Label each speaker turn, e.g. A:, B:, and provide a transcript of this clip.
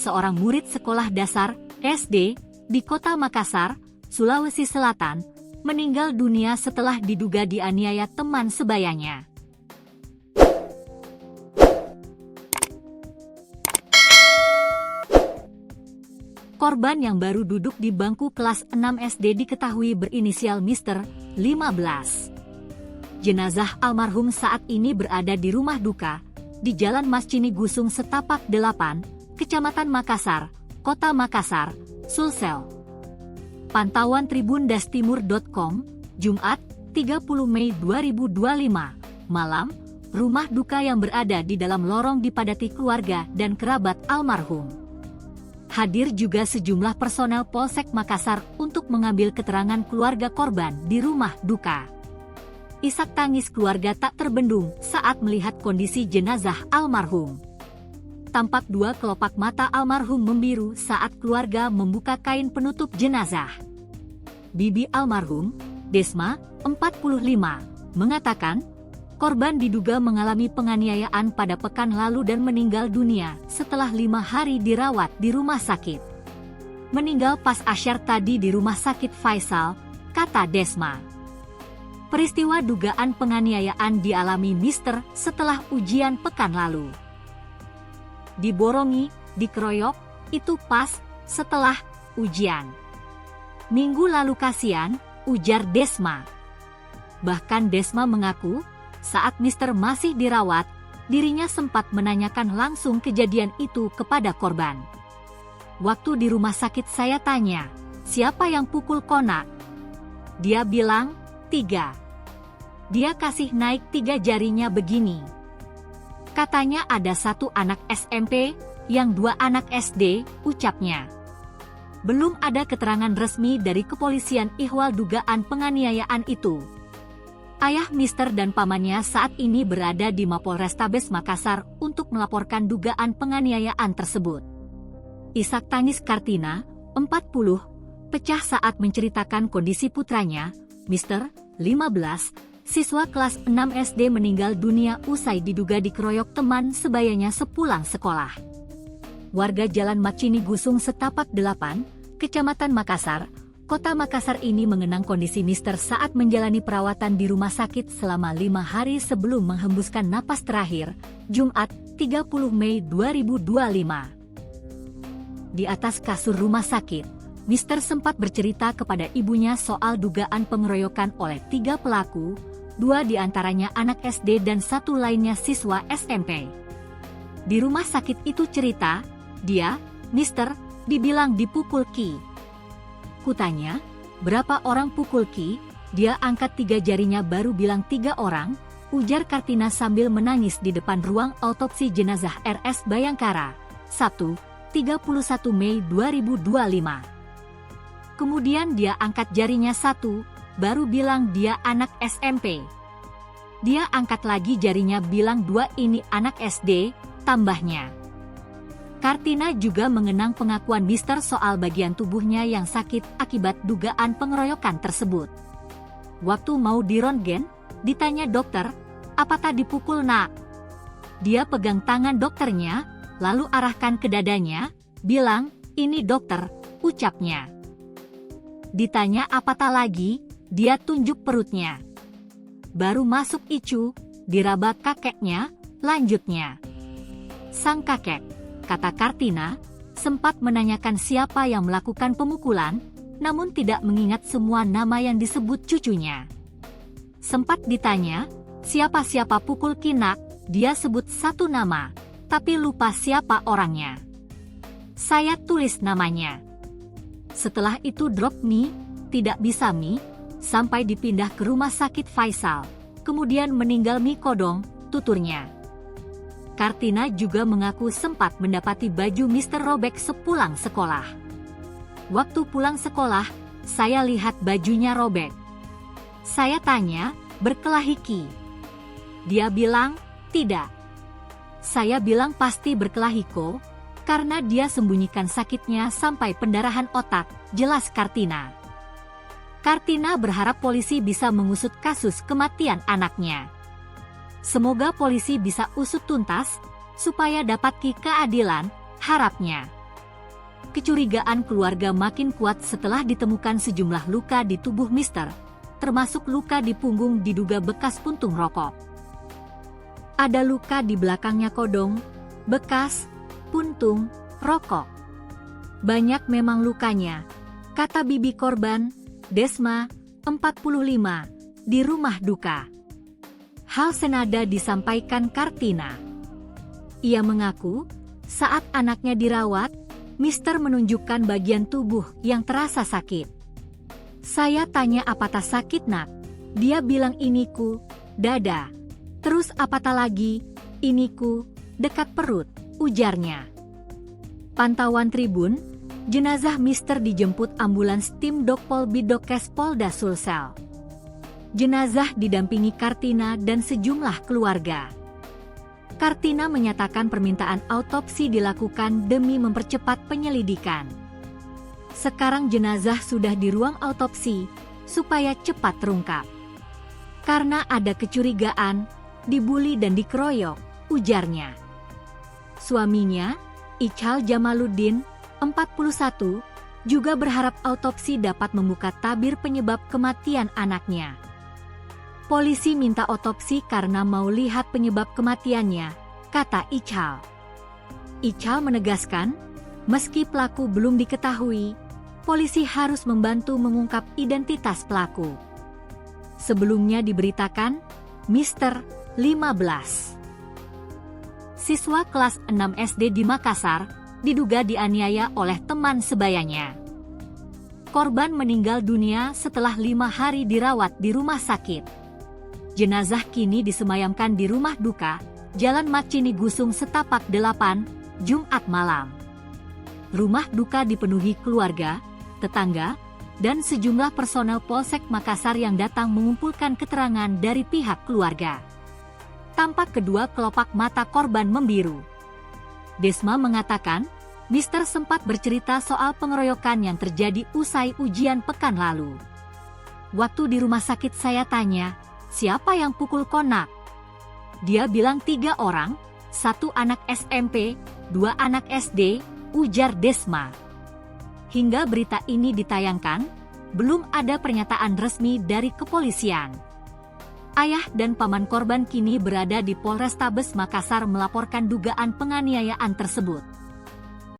A: seorang murid sekolah dasar SD di Kota Makassar, Sulawesi Selatan, meninggal dunia setelah diduga dianiaya teman sebayanya. Korban yang baru duduk di bangku kelas 6 SD diketahui berinisial Mr. 15. Jenazah almarhum saat ini berada di rumah duka di Jalan Mascini Gusung Setapak 8, Kecamatan Makassar, Kota Makassar, Sulsel. Pantauan tribundastimur.com, Jumat, 30 Mei 2025, malam, rumah duka yang berada di dalam lorong dipadati keluarga dan kerabat almarhum. Hadir juga sejumlah personel Polsek Makassar untuk mengambil keterangan keluarga korban di rumah duka. Isak tangis keluarga tak terbendung saat melihat kondisi jenazah almarhum. Tampak dua kelopak mata almarhum membiru saat keluarga membuka kain penutup jenazah. Bibi almarhum, Desma, 45, mengatakan, korban diduga mengalami penganiayaan pada pekan lalu dan meninggal dunia setelah 5 hari dirawat di rumah sakit. Meninggal pas asyar tadi di rumah sakit Faisal, kata Desma. Peristiwa dugaan penganiayaan dialami Mister setelah ujian pekan lalu. Diborongi, dikeroyok, itu pas setelah ujian. Minggu lalu kasihan, ujar Desma. Bahkan Desma mengaku, saat Mister masih dirawat, dirinya sempat menanyakan langsung kejadian itu kepada korban. Waktu di rumah sakit saya tanya, siapa yang pukul Kona? Dia bilang, 3. Dia kasih naik 3 jarinya begini. Katanya ada 1 anak SMP, yang 2 anak SD, ucapnya. Belum ada keterangan resmi dari kepolisian ihwal dugaan penganiayaan itu. Ayah Mister dan pamannya saat ini berada di Mapolrestabes Makassar untuk melaporkan dugaan penganiayaan tersebut. Isak tangis Kartina, 40, pecah saat menceritakan kondisi putranya, Mister, 15, siswa kelas 6 SD meninggal dunia usai diduga dikeroyok teman sebayanya sepulang sekolah. Warga Jalan Mascini Gusung Setapak 8, Kecamatan Makassar, Kota Makassar ini mengenang kondisi Mister saat menjalani perawatan di rumah sakit selama 5 hari sebelum menghembuskan napas terakhir, Jumat, 30 Mei 2025. Di atas kasur rumah sakit, Mister sempat bercerita kepada ibunya soal dugaan pengeroyokan oleh 3 pelaku, 2 diantaranya anak SD dan 1 lainnya siswa SMP. Di rumah sakit itu cerita, dia, Mister, dibilang dipukul Ki. Kutanya, berapa orang pukul Ki? Dia angkat 3 jarinya baru bilang 3 orang, ujar Kartina sambil menangis di depan ruang autopsi jenazah RS Bayangkara, Sabtu, 31 Mei 2025. Kemudian dia angkat jarinya 1, baru bilang dia anak SMP. Dia angkat lagi jarinya bilang 2 ini anak SD, tambahnya. Kartina juga mengenang pengakuan Mister soal bagian tubuhnya yang sakit akibat dugaan pengeroyokan tersebut. Waktu mau dironggen, ditanya dokter, apa tadi dipukul nak? Dia pegang tangan dokternya, lalu arahkan ke dadanya, bilang, ini dokter, ucapnya. Ditanya apa tak lagi, dia tunjuk perutnya. Baru masuk ICU, diraba kakeknya, lanjutnya. Sang kakek, kata Kartina, sempat menanyakan siapa yang melakukan pemukulan, namun tidak mengingat semua nama yang disebut cucunya. Sempat ditanya, siapa-siapa pukul Kinak, dia sebut 1 nama, tapi lupa siapa orangnya. Saya tulis namanya. Setelah itu drop mie, tidak bisa mie, sampai dipindah ke rumah sakit Faisal, kemudian meninggal mie kodong, tuturnya. Kartina juga mengaku sempat mendapati baju Mister robek sepulang sekolah. Waktu pulang sekolah, saya lihat bajunya robek. Saya tanya, berkelahi Ki? Dia bilang, tidak. Saya bilang pasti berkelahi Ko, karena dia sembunyikan sakitnya sampai pendarahan otak, jelas Kartina. Kartina berharap polisi bisa mengusut kasus kematian anaknya. Semoga polisi bisa usut tuntas, supaya dapat keadilan, harapnya. Kecurigaan keluarga makin kuat setelah ditemukan sejumlah luka di tubuh Mister, termasuk luka di punggung diduga bekas puntung rokok. Ada luka di belakangnya kodong, bekas puntung rokok. Banyak memang lukanya, kata bibi korban, Desma, 45, di rumah duka. Hal senada disampaikan Kartina. Ia mengaku, saat anaknya dirawat, Mister menunjukkan bagian tubuh yang terasa sakit. Saya tanya apatah sakit nak? Dia bilang iniku, dada. Terus apatah lagi? Iniku, dekat perut, ujarnya. Pantauan Tribun, jenazah Mister dijemput ambulans tim Dokpol Bidokes Polda Sulsel. Jenazah didampingi Kartina dan sejumlah keluarga. Kartina menyatakan permintaan autopsi dilakukan demi mempercepat penyelidikan. Sekarang jenazah sudah di ruang autopsi, supaya cepat terungkap. Karena ada kecurigaan, dibully dan dikeroyok, ujarnya. Suaminya, Ichal Jamaluddin, 41, juga berharap autopsi dapat membuka tabir penyebab kematian anaknya. Polisi minta otopsi karena mau lihat penyebab kematiannya, kata Ichal. Ichal menegaskan, meski pelaku belum diketahui, polisi harus membantu mengungkap identitas pelaku. Sebelumnya diberitakan, Mister, 15. Siswa kelas 6 SD di Makassar, diduga dianiaya oleh teman sebayanya. Korban meninggal dunia setelah 5 hari dirawat di rumah sakit. Jenazah kini disemayamkan di rumah duka, Jalan Macini Gusung Setapak 8, Jumat malam. Rumah duka dipenuhi keluarga, tetangga, dan sejumlah personel Polsek Makassar yang datang mengumpulkan keterangan dari pihak keluarga. Tampak kedua kelopak mata korban membiru. Desma mengatakan, Mister sempat bercerita soal pengeroyokan yang terjadi usai ujian pekan lalu. Waktu di rumah sakit saya tanya, siapa yang pukul Konak? Dia bilang 3 orang, 1 anak SMP, 2 anak SD, ujar Desma. Hingga berita ini ditayangkan, belum ada pernyataan resmi dari kepolisian. Ayah dan paman korban kini berada di Polrestabes Makassar melaporkan dugaan penganiayaan tersebut.